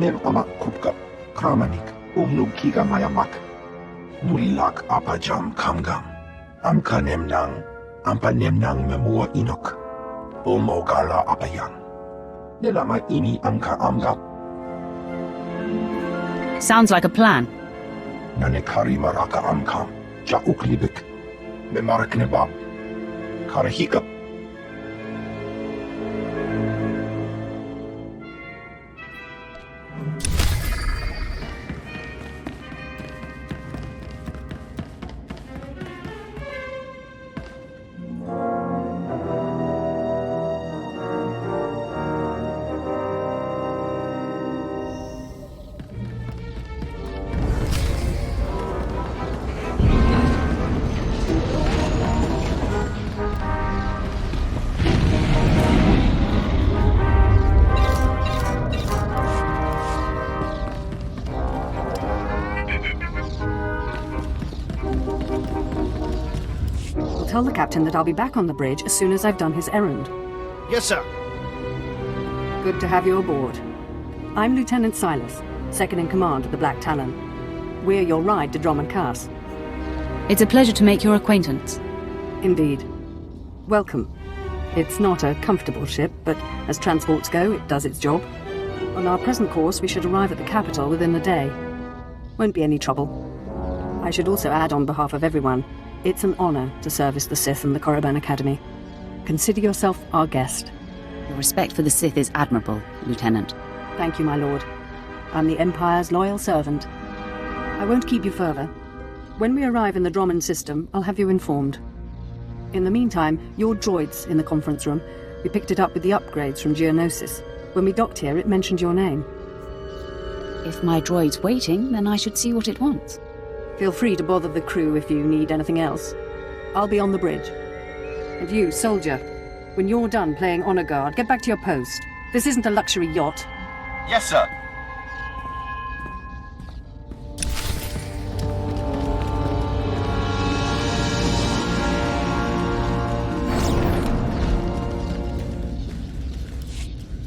Nem ama kupka, kramanik, kiga mayamak. Mulilak apajam kamgam. Amka nemnang, ampa nemnang memua inok. Omogala apayang. Nelama ini amka amgap. Sounds like a plan. Nanekari maraka amkam. Ja uklibik. Memarak nebab. Karahikap. Tell the captain that I'll be back on the bridge as soon as I've done his errand. Yes, sir. Good to have you aboard. I'm Lieutenant Silas, second in command of the Black Talon. We're your ride to Drummond Cass. It's a pleasure to make your acquaintance. Indeed. Welcome. It's not a comfortable ship, but as transports go, it does its job. On our present course, we should arrive at the capital within a day. Won't be any trouble. I should also add on behalf of everyone, it's an honor to service the Sith and the Korriban Academy. Consider yourself our guest. Your respect for the Sith is admirable, Lieutenant. Thank you, my lord. I'm the Empire's loyal servant. I won't keep you further. When we arrive in the Drummond system, I'll have you informed. In the meantime, your droid's in the conference room. We picked it up with the upgrades from Geonosis. When we docked here, it mentioned your name. If my droid's waiting, then I should see what it wants. Feel free to bother the crew if you need anything else. I'll be on the bridge. And you, soldier, when you're done playing honor guard, get back to your post. This isn't a luxury yacht. Yes, sir.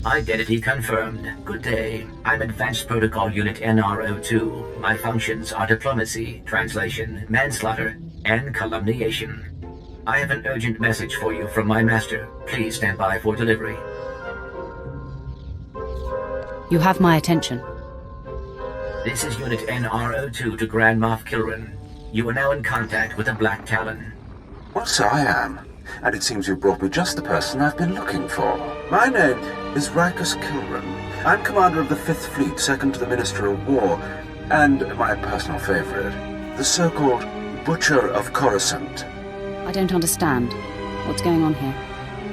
Identity confirmed. Good day. I'm Advanced Protocol Unit NR02. My functions are diplomacy, translation, manslaughter, and calumniation. I have an urgent message for you from my master. Please stand by for delivery. You have my attention. This is Unit NR02 to Grand Moff Kilran. You are now in contact with the Black Talon. Well, so I am. And it seems you brought me just the person I've been looking for. My name is Rikus Kilran. I'm commander of the 5th Fleet, second to the Minister of War, and my personal favorite, the so-called Butcher of Coruscant. I don't understand. What's going on here?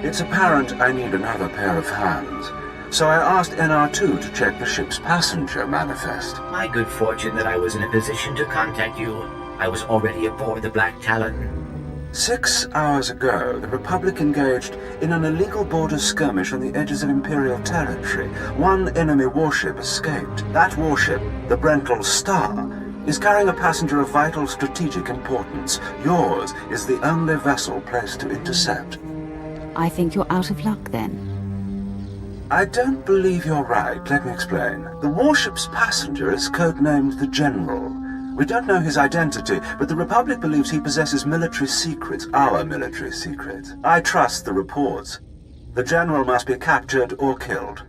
It's apparent I need another pair of hands, so I asked NR2 to check the ship's passenger manifest. My good fortune that I was in a position to contact you. I was already aboard the Black Talon. 6 hours ago, the Republic engaged in an illegal border skirmish on the edges of Imperial territory. One enemy warship escaped. That warship, the Brental Star, is carrying a passenger of vital strategic importance. Yours is the only vessel placed to intercept. I think you're out of luck, then. I don't believe you're right. Let me explain. The warship's passenger is codenamed the General. We don't know his identity, but the Republic believes he possesses military secrets, our military secrets. I trust the reports. The General must be captured or killed.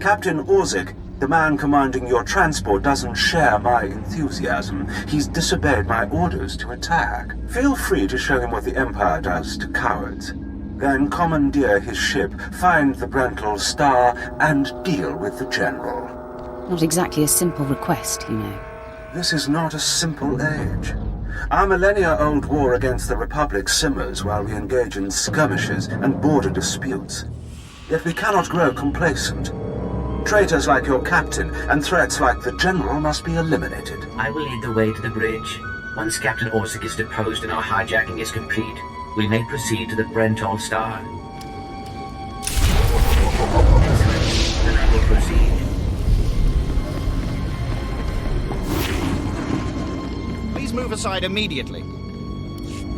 Captain Orzik, the man commanding your transport, doesn't share my enthusiasm. He's disobeyed my orders to attack. Feel free to show him what the Empire does to cowards. Then commandeer his ship, find the Brental Star, and deal with the General. Not exactly a simple request, you know. This is not a simple age. Our millennia-old war against the Republic simmers while we engage in skirmishes and border disputes. Yet we cannot grow complacent. Traitors like your captain and threats like the General must be eliminated. I will lead the way to the bridge. Once Captain Orzik is deposed and our hijacking is complete, we may proceed to the Brental Star. Excellent. Then I will proceed. Move aside immediately.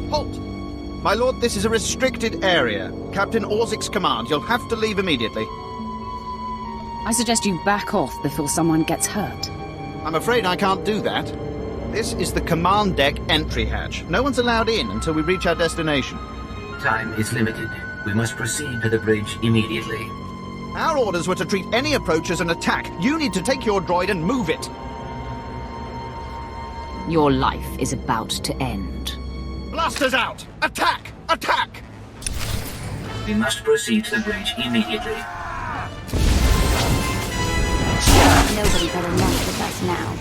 Halt! My lord, this is a restricted area. Captain Orzik's command. You'll have to leave immediately. I suggest you back off before someone gets hurt. I'm afraid I can't do that. This is the command deck entry hatch. No one's allowed in until we reach our destination. Time is limited. We must proceed to the bridge immediately. Our orders were to treat any approach as an attack. You need to take your droid and move it. Your life is about to end. Blasters out! Attack! Attack! We must proceed to the bridge immediately. Nobody better mess with us now.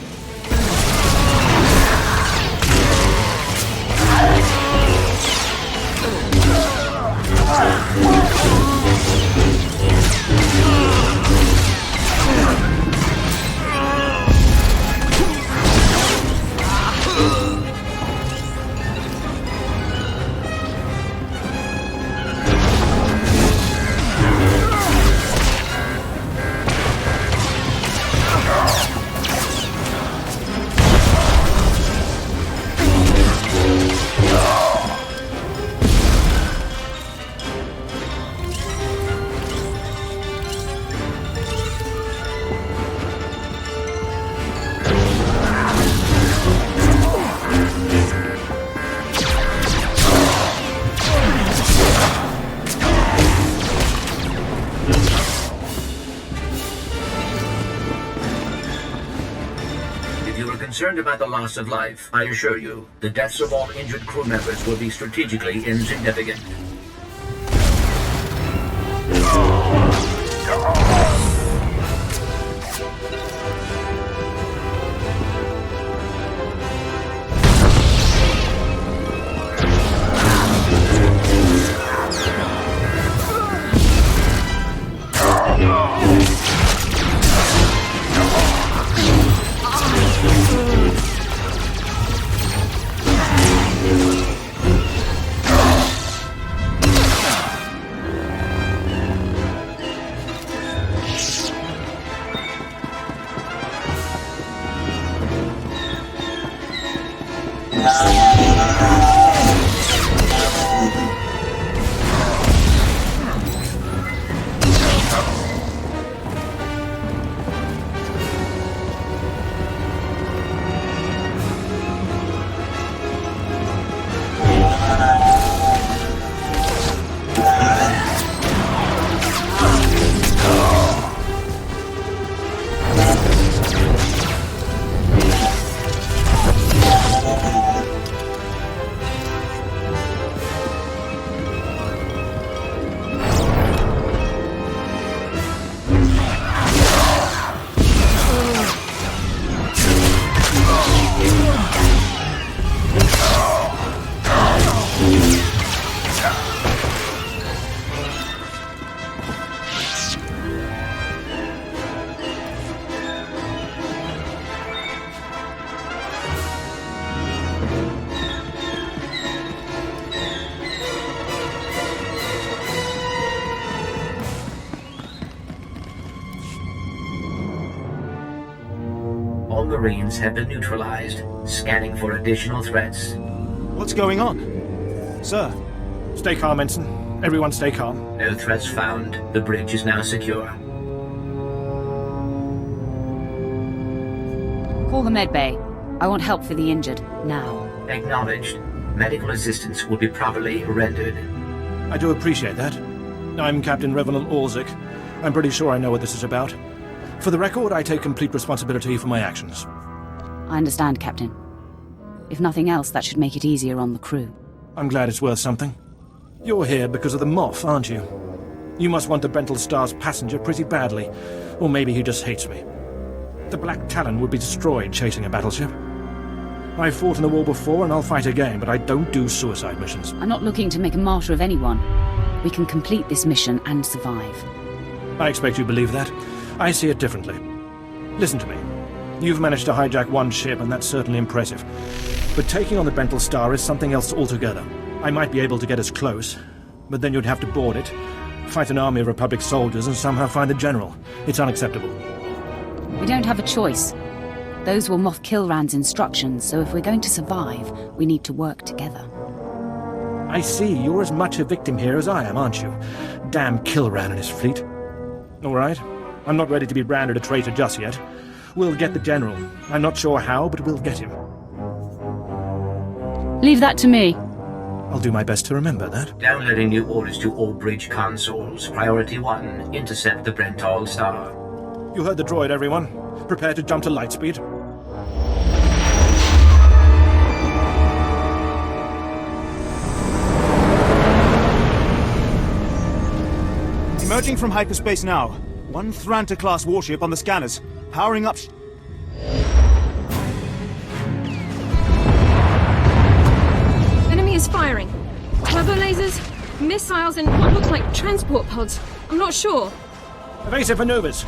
Concerned about the loss of life, I assure you, the deaths of all injured crew members will be strategically insignificant. All Marines have been neutralized, scanning for additional threats. What's going on? Sir, stay calm, Ensign. Everyone stay calm. No threats found. The bridge is now secure. Call the med bay. I want help for the injured, now. Acknowledged. Medical assistance will be properly rendered. I do appreciate that. I'm Captain Revenant Orzik. I'm pretty sure I know what this is about. For the record, I take complete responsibility for my actions. I understand, Captain. If nothing else, that should make it easier on the crew. I'm glad it's worth something. You're here because of the Moff, aren't you? You must want the Bental Star's passenger pretty badly. Or maybe he just hates me. The Black Talon would be destroyed chasing a battleship. I've fought in the war before and I'll fight again, but I don't do suicide missions. I'm not looking to make a martyr of anyone. We can complete this mission and survive. I expect you believe that. I see it differently. Listen to me. You've managed to hijack one ship, and that's certainly impressive. But taking on the Bental Star is something else altogether. I might be able to get us close, but then you'd have to board it, fight an army of Republic soldiers, and somehow find the General. It's unacceptable. We don't have a choice. Those were Moff Kilran's instructions, so if we're going to survive, we need to work together. I see. You're as much a victim here as I am, aren't you? Damn Kilran and his fleet. All right. I'm not ready to be branded a traitor just yet. We'll get the General. I'm not sure how, but we'll get him. Leave that to me. I'll do my best to remember that. Downloading new orders to all bridge consoles. Priority 1, intercept the Brentall star. You heard the droid, everyone. Prepare to jump to lightspeed. Emerging from hyperspace now. One Thranta-class warship on the scanners. Powering up... Enemy is firing. Turbo lasers, missiles, and what looks like transport pods. I'm not sure. Evasive maneuvers.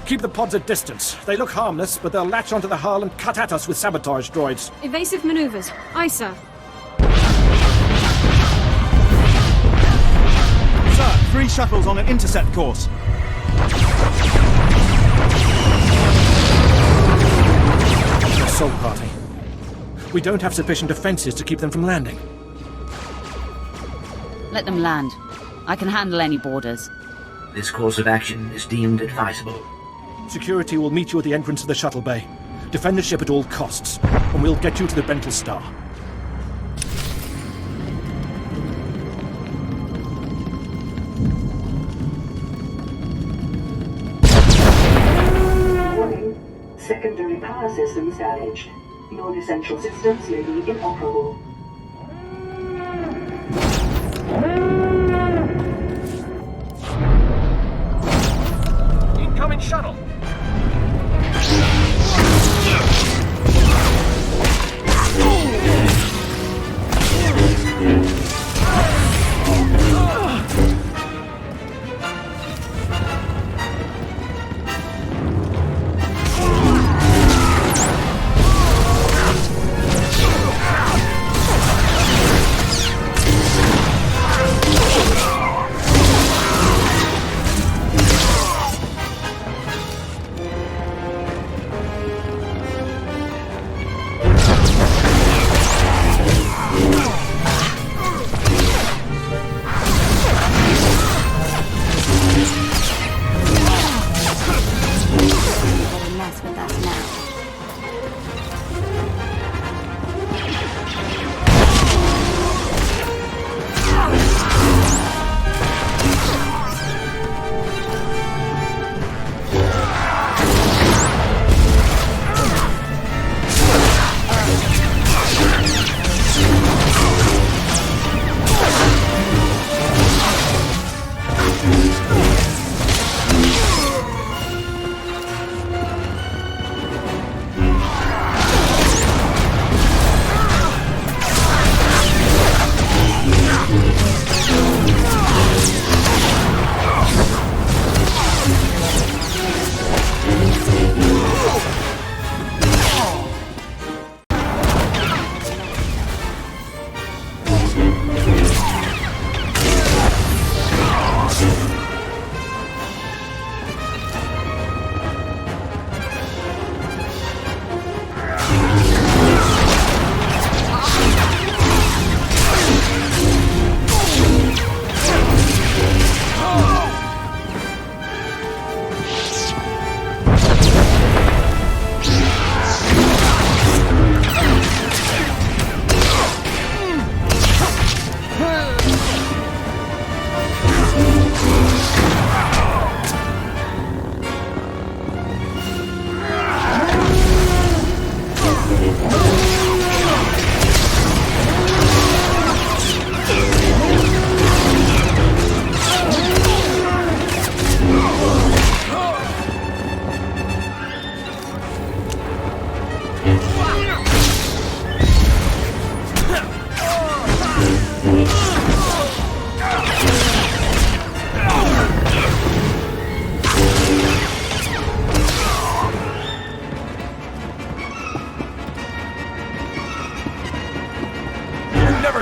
Keep the pods at distance. They look harmless, but they'll latch onto the hull and cut at us with sabotage droids. Evasive maneuvers. Aye, sir. Sir, 3 shuttles on an intercept course. Assault party. We don't have sufficient defenses to keep them from landing. Let them land. I can handle any borders. This course of action is deemed advisable. Security will meet you at the entrance of the shuttle bay. Defend the ship at all costs, and we'll get you to the Brentall Star. Warning. Secondary power systems damaged. Non-essential systems may be inoperable. Incoming shuttle!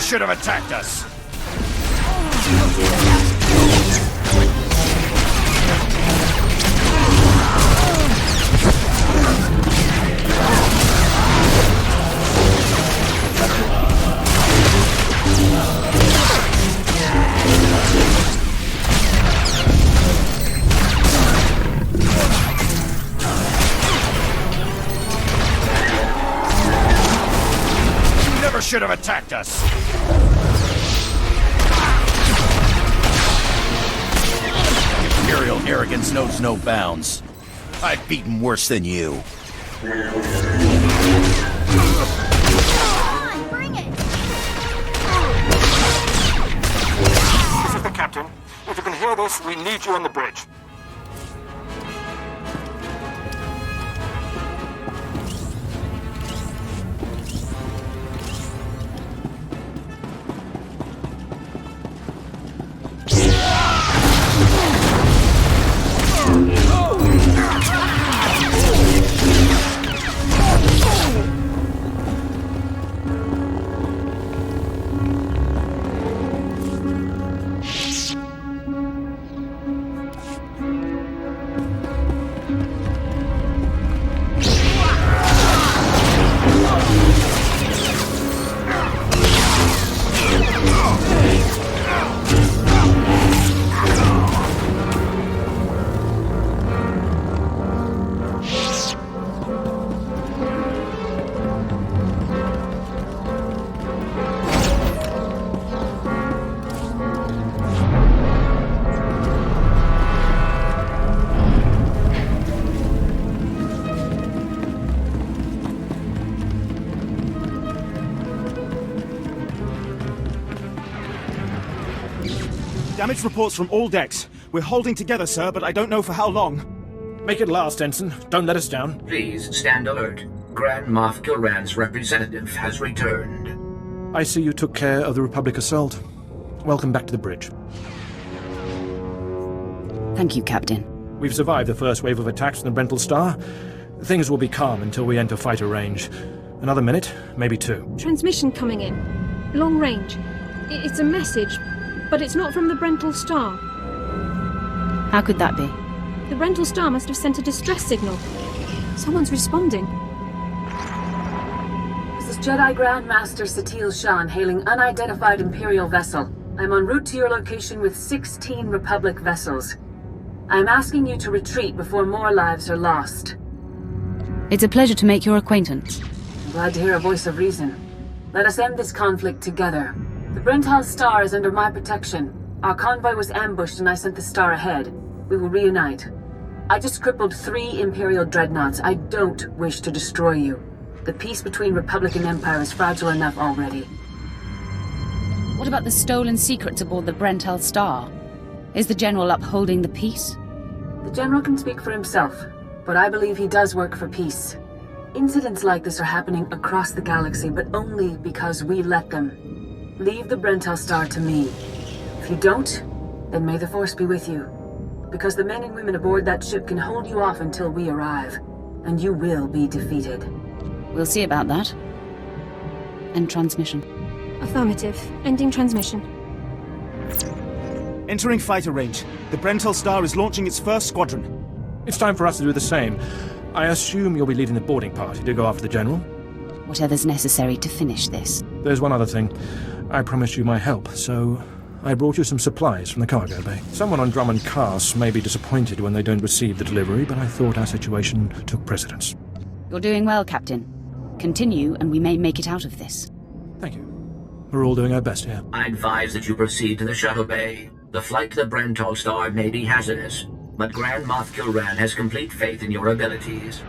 Should have attacked us. should have attacked us! Imperial arrogance knows no bounds. I've beaten worse than you. This is the captain. If you can hear this, we need you on the bridge. Damage reports from all decks. We're holding together, sir, but I don't know for how long. Make it last, Ensign. Don't let us down. Please stand alert. Grand Moff Kilran's representative has returned. I see you took care of the Republic assault. Welcome back to the bridge. Thank you, Captain. We've survived the first wave of attacks from the Brental Star. Things will be calm until we enter fighter range. Another minute, maybe two. Transmission coming in. Long range. It's a message, but it's not from the Brental Star. How could that be? The Brental Star must have sent a distress signal. Someone's responding. This is Jedi Grand Master Satil Shan hailing unidentified Imperial vessel. I'm en route to your location with 16 Republic vessels. I'm asking you to retreat before more lives are lost. It's a pleasure to make your acquaintance. I'm glad to hear a voice of reason. Let us end this conflict together. The Brental Star is under my protection. Our convoy was ambushed and I sent the Star ahead. We will reunite. I just crippled 3 Imperial dreadnoughts. I don't wish to destroy you. The peace between Republic and Empire is fragile enough already. What about the stolen secrets aboard the Brental Star? Is the General upholding the peace? The General can speak for himself, but I believe he does work for peace. Incidents like this are happening across the galaxy, but only because we let them. Leave the Brental Star to me. If you don't, then may the Force be with you. Because the men and women aboard that ship can hold you off until we arrive, and you will be defeated. We'll see about that. End transmission. Affirmative. Ending transmission. Entering fighter range. The Brental Star is launching its first squadron. It's time for us to do the same. I assume you'll be leading the boarding party to go after the General? Whatever's necessary to finish this. There's one other thing. I promised you my help, so I brought you some supplies from the cargo bay. Someone on Drummond Cass may be disappointed when they don't receive the delivery, but I thought our situation took precedence. You're doing well, Captain. Continue, and we may make it out of this. Thank you. We're all doing our best here. I advise that you proceed to the shuttle bay. The flight to the Brental Star may be hazardous, but Grand Moff Kilran has complete faith in your abilities.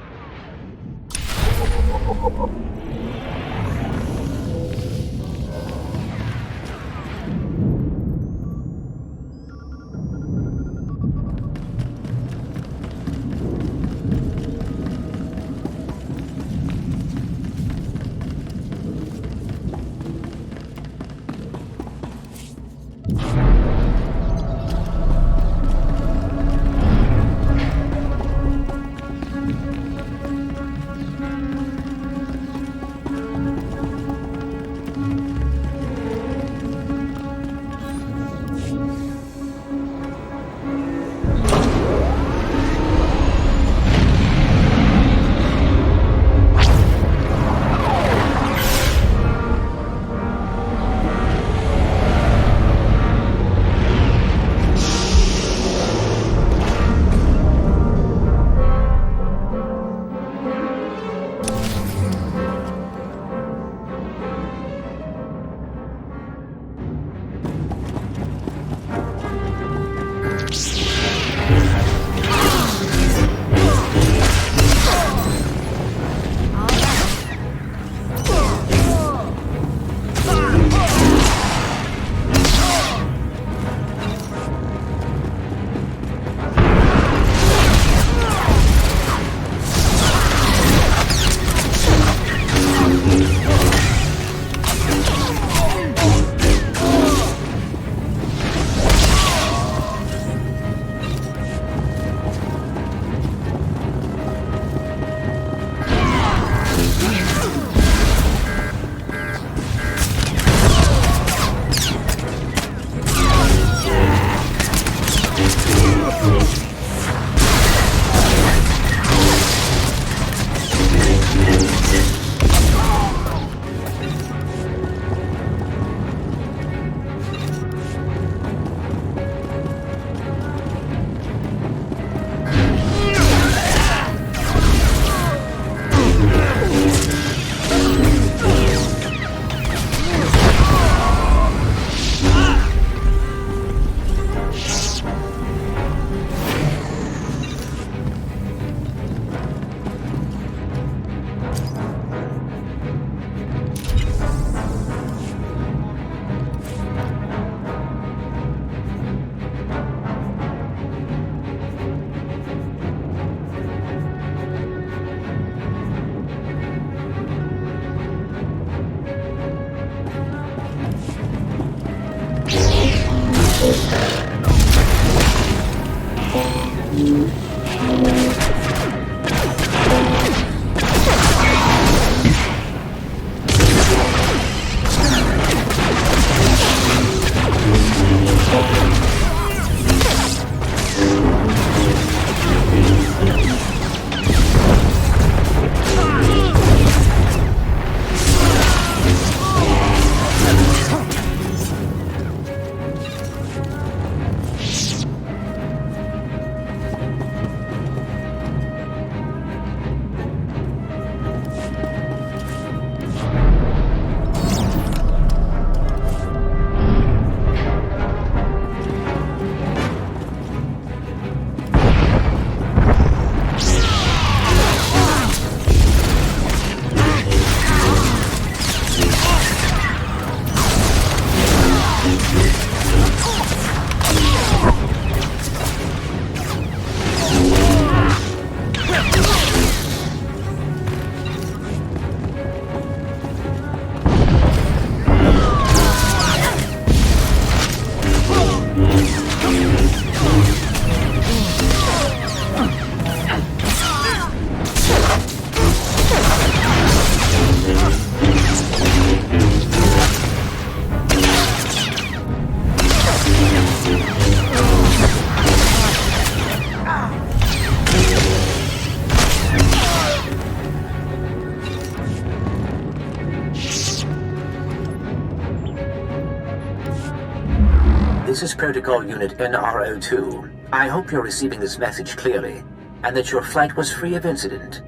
Protocol Unit NRO2. I hope you're receiving this message clearly, and that your flight was free of incident.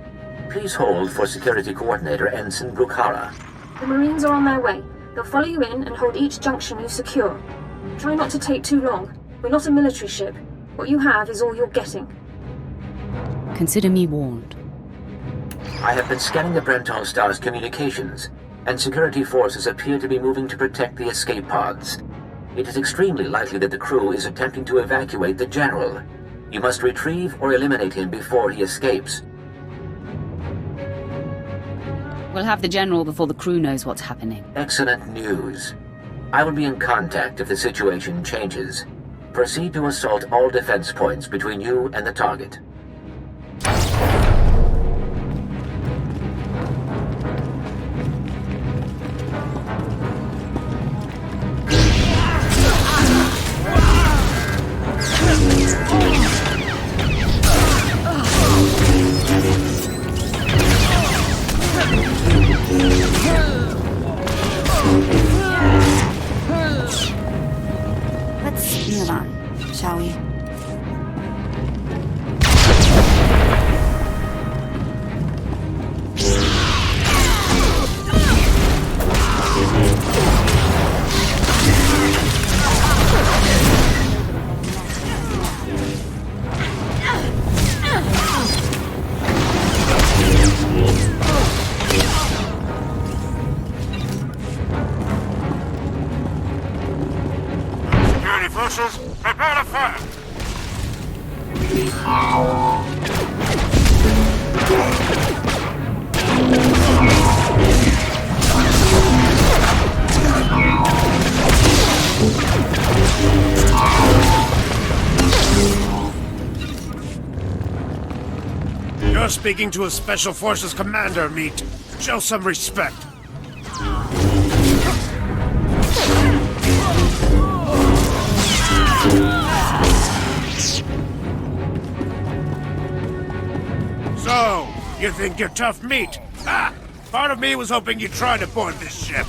Please hold for Security Coordinator Ensign Brukhara. The Marines are on their way. They'll follow you in and hold each junction you secure. Try not to take too long. We're not a military ship. What you have is all you're getting. Consider me warned. I have been scanning the Brenton Star's communications, and security forces appear to be moving to protect the escape pods. It is extremely likely that the crew is attempting to evacuate the General. You must retrieve or eliminate him before he escapes. We'll have the General before the crew knows what's happening. Excellent news. I will be in contact if the situation changes. Proceed to assault all defense points between you and the target. Let's move on, shall we? Prepare to fire! You're speaking to a Special Forces commander, Meat. Show some respect. So, you think you're tough meat? Ha! Part of me was hoping you'd try to board this ship.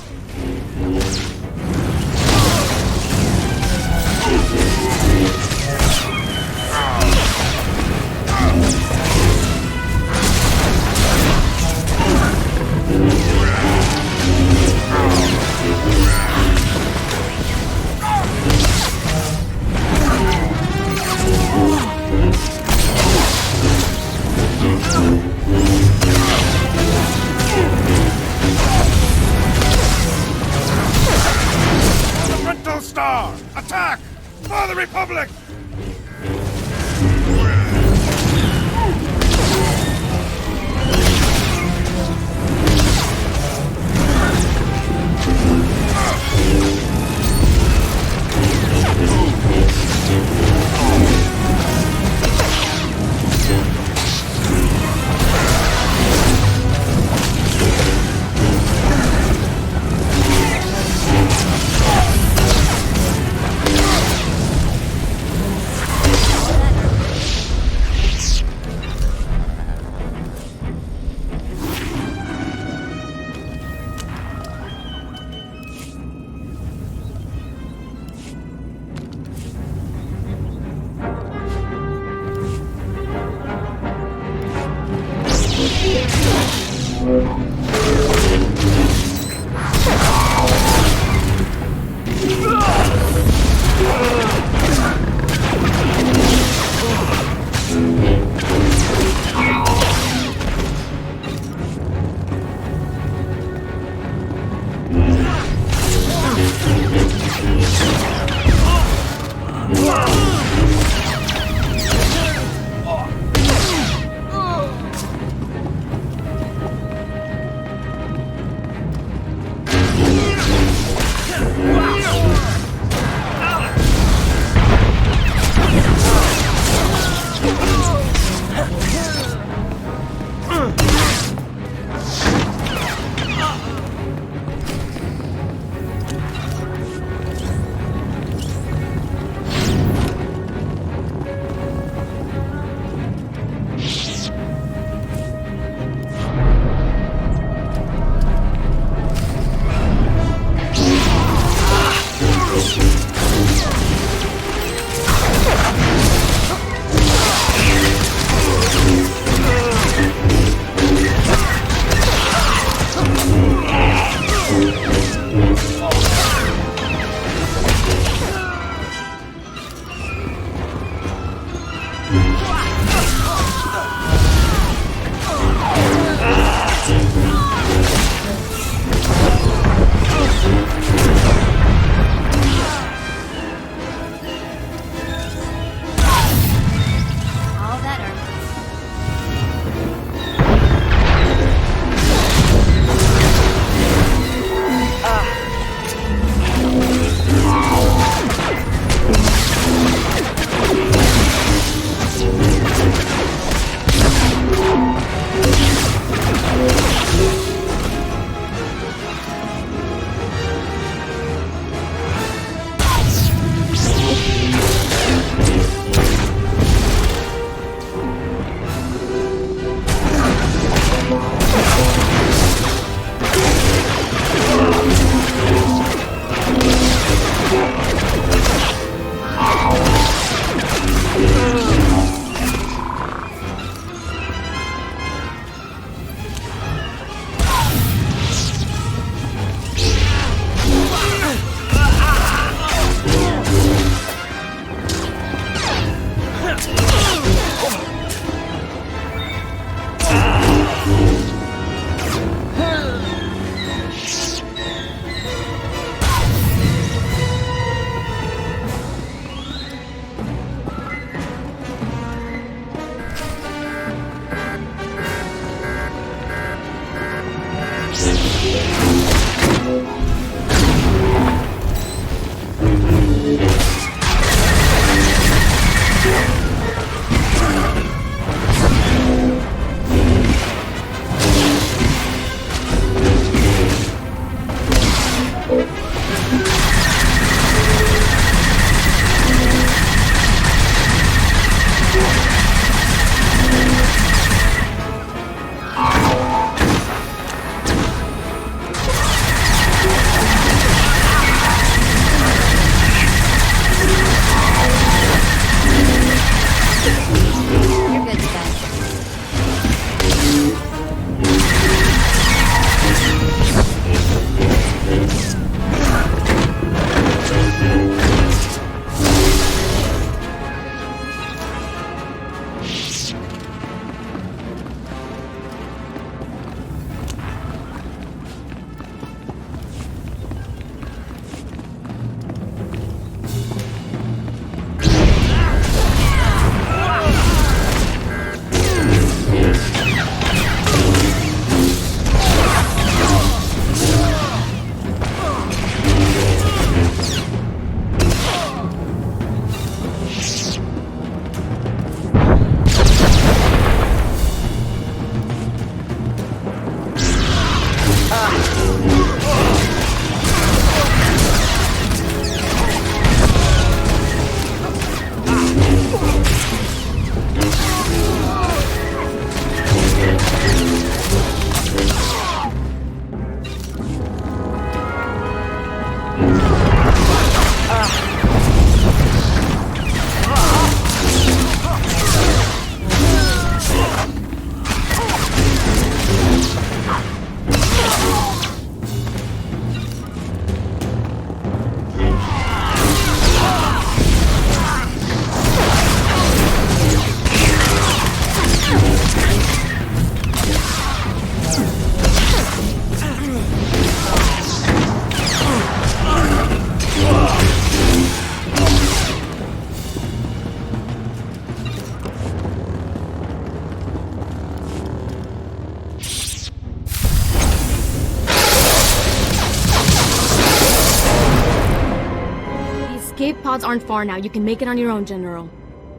pods aren't far now. You can make it on your own, General.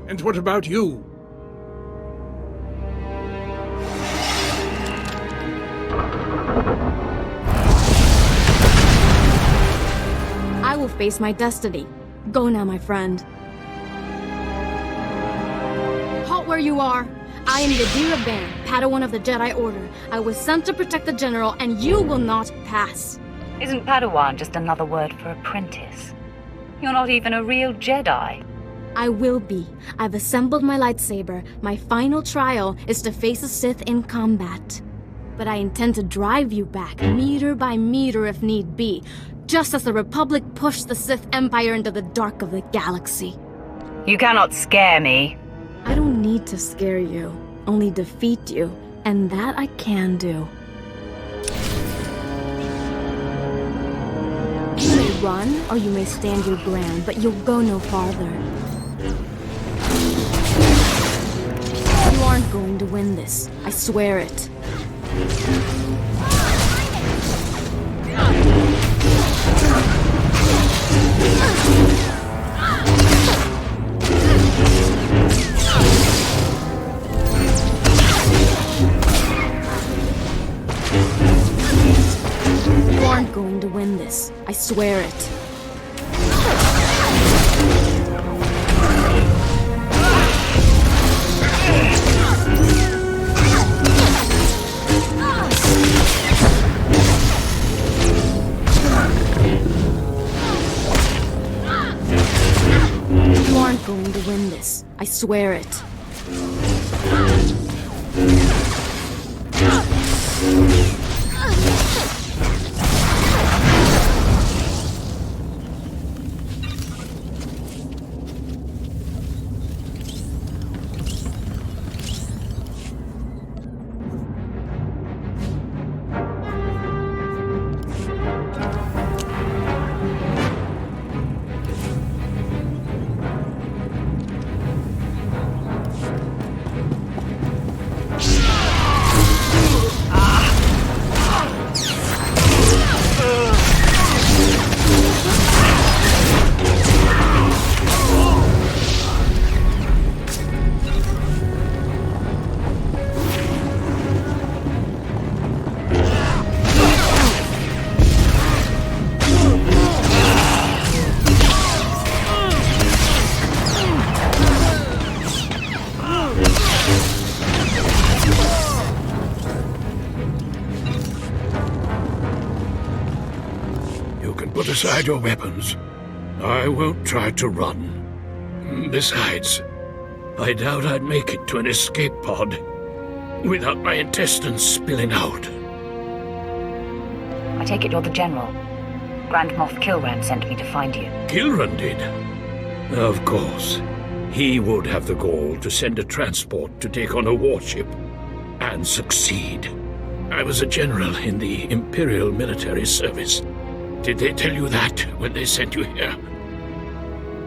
And what about you? I will face my destiny. Go now, my friend. Halt where you are. I am Yadira Ban, Padawan of the Jedi Order. I was sent to protect the General, and you will not pass. Isn't Padawan just another word for apprentice? You're not even a real Jedi. I will be. I've assembled my lightsaber. My final trial is to face a Sith in combat. But I intend to drive you back, meter by meter if need be, just as the Republic pushed the Sith Empire into the dark of the galaxy. You cannot scare me. I don't need to scare you, only defeat you, and that I can do. You may run, or you may stand your ground, but you'll go no farther. You aren't going to win this, I swear it. You aren't going to win this, I swear it. You aren't going to win this, I swear it. Put aside your weapons. I won't try to run. Besides, I doubt I'd make it to an escape pod without my intestines spilling out. I take it you're the General. Grand Moff Kilran sent me to find you. Kilran did? Of course. He would have the gall to send a transport to take on a warship and succeed. I was a general in the Imperial military service. Did they tell you that when they sent you here?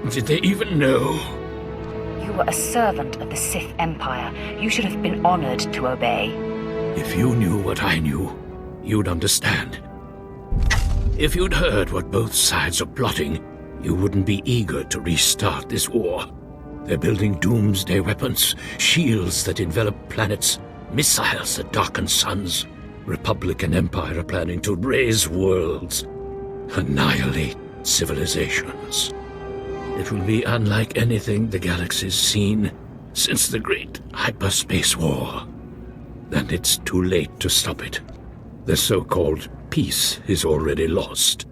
Did they even know? You were a servant of the Sith Empire. You should have been honored to obey. If you knew what I knew, you'd understand. If you'd heard what both sides are plotting, you wouldn't be eager to restart this war. They're building doomsday weapons, shields that envelop planets, missiles that darken suns. Republic and Empire are planning to raise worlds, annihilate civilizations. It will be unlike anything the galaxy's seen since the Great Hyperspace War. And it's too late to stop it. The so-called peace is already lost.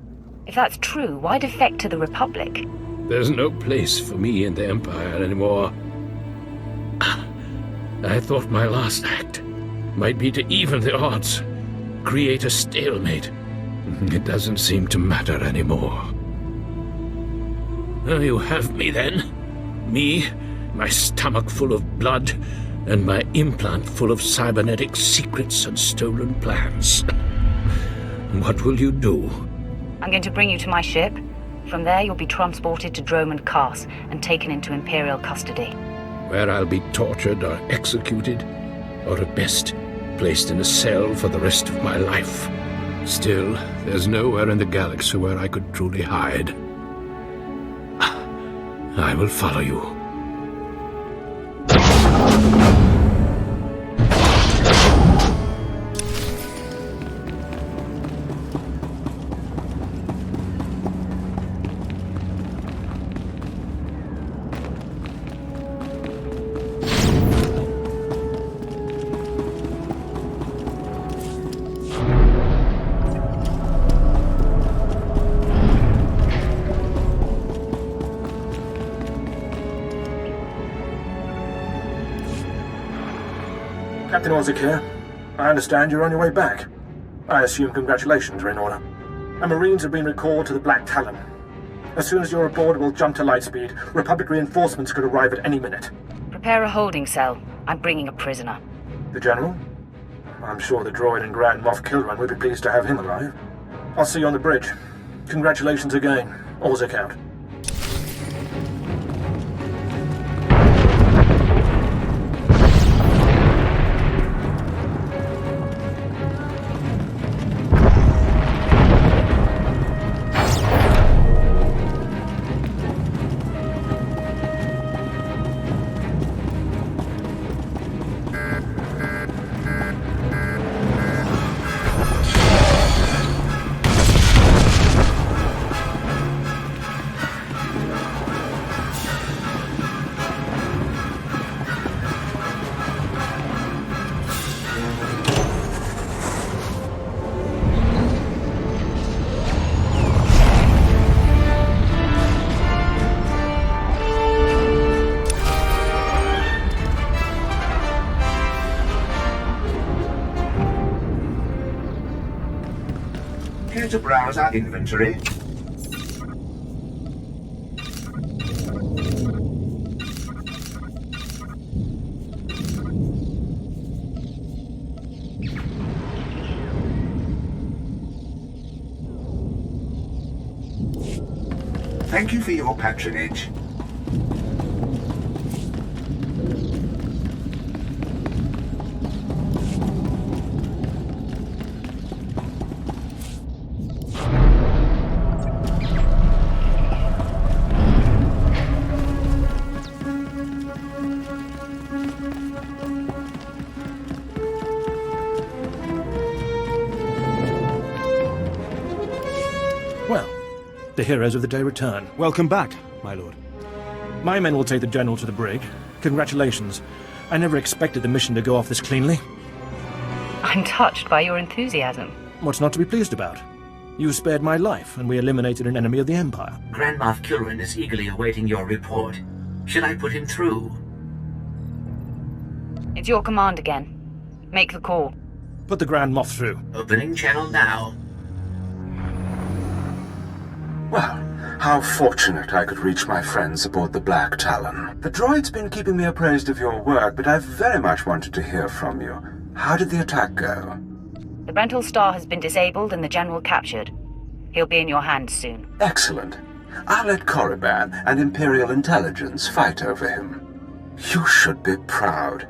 If that's true, why defect to the Republic? There's no place for me in the Empire anymore. I thought my last act might be to even the odds, create a stalemate. It doesn't seem to matter anymore. You have me then. Me, my stomach full of blood, and my implant full of cybernetic secrets and stolen plans. What will you do? I'm going to bring you to my ship. From there, you'll be transported to Dromund Kaas and taken into Imperial custody. Where I'll be tortured or executed, or at best, placed in a cell for the rest of my life. Still, there's nowhere in the galaxy where I could truly hide. I will follow you. Captain Orzik here. I understand you're on your way back. I assume congratulations are in order. Our Marines have been recalled to the Black Talon. As soon as you're aboard, we'll jump to lightspeed. Republic reinforcements could arrive at any minute. Prepare a holding cell. I'm bringing a prisoner. The General? I'm sure the droid and Grand Moff Kilran would be pleased to have him alive. I'll see you on the bridge. Congratulations again. Orzik out. Here to browse our inventory. Thank you for your patronage. Well, the heroes of the day return. Welcome back, my lord. My men will take the General to the brig. Congratulations. I never expected the mission to go off this cleanly. I'm touched by your enthusiasm. What's not to be pleased about? You spared my life, and we eliminated an enemy of the Empire. Grand Moff Kilran is eagerly awaiting your report. Should I put him through? It's your command again. Make the call. Put the Grand Moff through. Opening channel now. Well, how fortunate I could reach my friends aboard the Black Talon. The droid's been keeping me appraised of your work, but I very much wanted to hear from you. How did the attack go? The rental star has been disabled and the General captured. He'll be in your hands soon. Excellent. I'll let Korriban and Imperial Intelligence fight over him. You should be proud.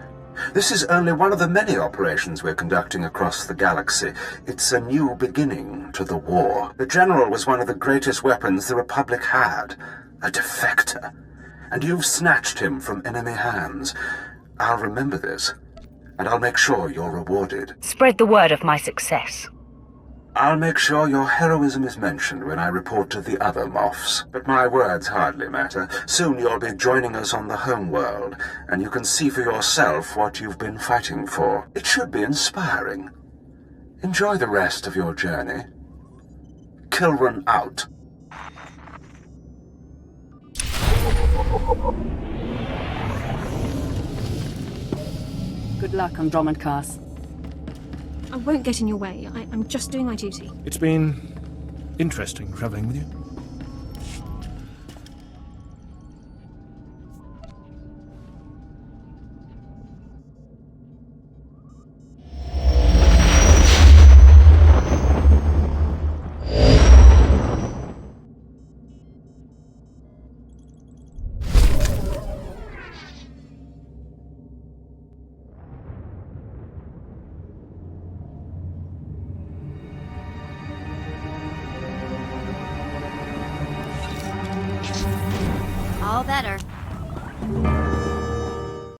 This is only one of the many operations we're conducting across the galaxy. It's a new beginning to the war. The General was one of the greatest weapons the Republic had. A defector. And you've snatched him from enemy hands. I'll remember this, and I'll make sure you're rewarded. Spread the word of my success. I'll make sure your heroism is mentioned when I report to the other Moffs. But my words hardly matter. Soon you'll be joining us on the homeworld, and you can see for yourself what you've been fighting for. It should be inspiring. Enjoy the rest of your journey. Kilran out. Good luck on Drummond Cast. I won't get in your way. I'm just doing my duty. It's been interesting traveling with you. All better.